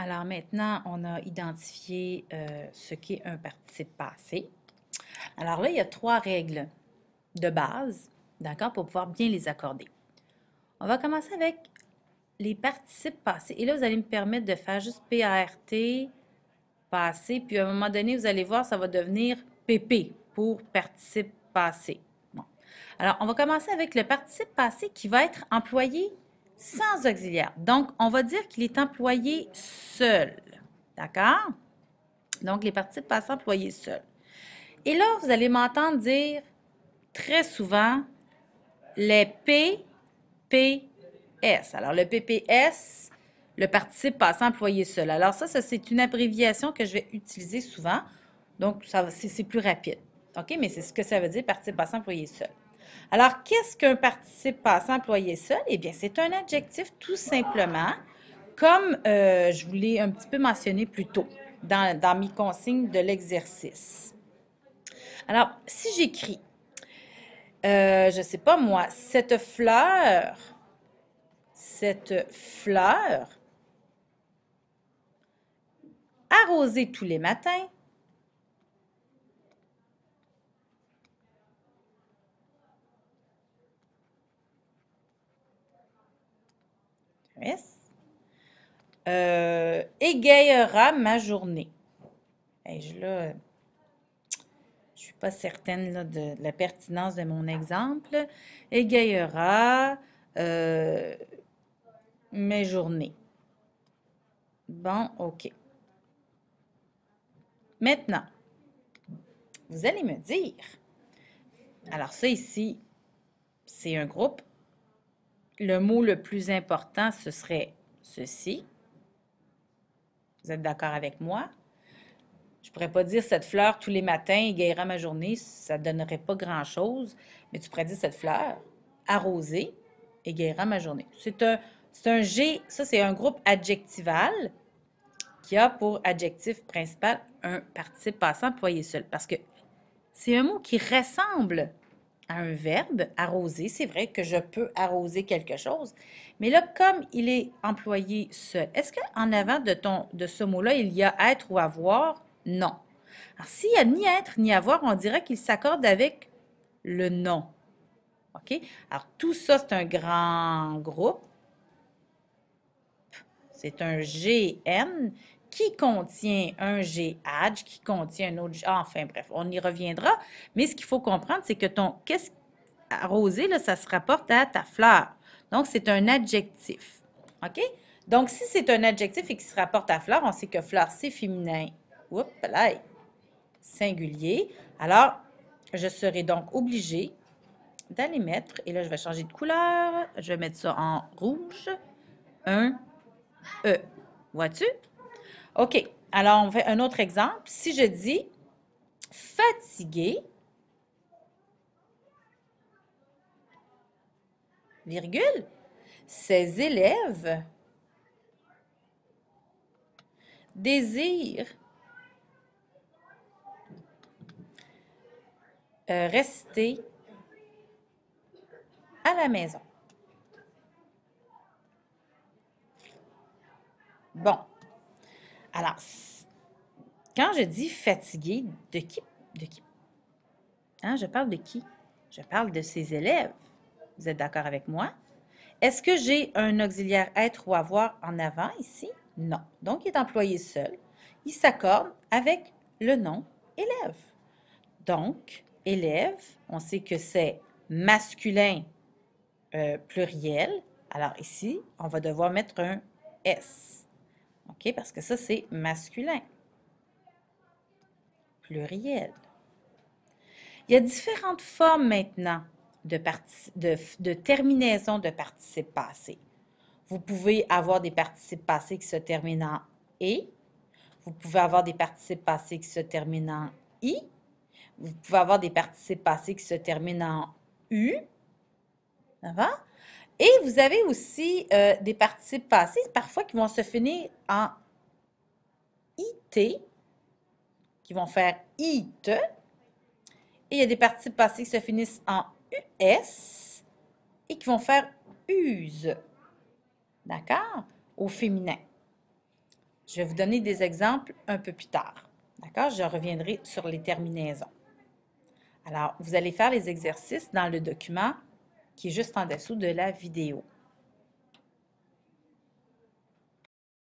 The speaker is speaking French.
Alors maintenant, on a identifié ce qu'est un participe passé. Alors là, il y a 3 règles de base, d'accord, pour pouvoir bien les accorder. On va commencer avec les participes passés. Et là, vous allez me permettre de faire juste P-A-R-T, passé, puis à un moment donné, vous allez voir, ça va devenir PP pour participe passé. Bon. Alors, on va commencer avec le participe passé qui va être employé sans auxiliaire. Donc, on va dire qu'il est employé seul. D'accord? Donc, les participes passés employés seuls. Et là, vous allez m'entendre dire très souvent les PPS. Alors, le PPS, le participe passé employé seul. Alors, ça c'est une abréviation que je vais utiliser souvent. Donc, c'est plus rapide. OK? Mais c'est ce que ça veut dire, participe passé employé seul. Alors, qu'est-ce qu'un participe passé employé seul? Eh bien, c'est un adjectif tout simplement, comme je vous l'ai un petit peu mentionné plus tôt dans mes consignes de l'exercice. Alors, si j'écris, je ne sais pas moi, cette fleur, arrosée tous les matins, yes, égayera ma journée. Et je ne suis pas certaine là, de la pertinence de mon exemple. Égayera mes journées. Bon, OK. Maintenant, vous allez me dire, alors ça ici, c'est un groupe. Le mot le plus important, ce serait ceci. Vous êtes d'accord avec moi? Je ne pourrais pas dire cette fleur tous les matins égayera ma journée, ça ne donnerait pas grand-chose, mais tu pourrais dire cette fleur arrosée égayera ma journée. C'est un G, ça c'est un groupe adjectival qui a pour adjectif principal un participe passé employé seul. Parce que c'est un mot qui ressemble à un verbe, arroser. C'est vrai que je peux arroser quelque chose. Mais là, comme il est employé seul, est-ce qu'en avant de ce mot-là, il y a être ou avoir? Non. Alors, s'il n'y a ni être ni avoir, on dirait qu'il s'accorde avec le nom. OK? Alors, tout ça, c'est un grand groupe. C'est un GN qui contient un GH, qui contient un autre... enfin, bref, on y reviendra. Mais ce qu'il faut comprendre, c'est que qu'est-ce arrosé, là, ça se rapporte à ta fleur. Donc, c'est un adjectif. OK? Donc, si c'est un adjectif et qui se rapporte à fleur, on sait que fleur, c'est féminin. Oups, là, singulier. Alors, je serai donc obligée d'aller mettre, et là, je vais changer de couleur. Je vais mettre ça en rouge. Un E. Vois-tu? OK. Alors, on fait un autre exemple. Si je dis fatigué, virgule, ses élèves désirent rester à la maison. Bon. Alors, quand je dis fatigué, de qui? De qui? Hein, je parle de qui? Je parle de ses élèves. Vous êtes d'accord avec moi? Est-ce que j'ai un auxiliaire être ou avoir en avant ici? Non. Donc, il est employé seul. Il s'accorde avec le nom élève. Donc, élève, on sait que c'est masculin pluriel. Alors ici, on va devoir mettre un S. OK? Parce que ça, c'est masculin. Pluriel. Il y a différentes formes maintenant de terminaison de participes passés. Vous pouvez avoir des participes passés qui se terminent en « et ». Vous pouvez avoir des participes passés qui se terminent en « i ». Vous pouvez avoir des participes passés qui se terminent en « u ». D'accord? Et vous avez aussi des participes passés parfois qui vont se finir en « it », qui vont faire « it ». Et il y a des participes passés qui se finissent en « us » et qui vont faire « use ». D'accord? Au féminin. Je vais vous donner des exemples un peu plus tard. D'accord? Je reviendrai sur les terminaisons. Alors, vous allez faire les exercices dans le document qui est juste en dessous de la vidéo.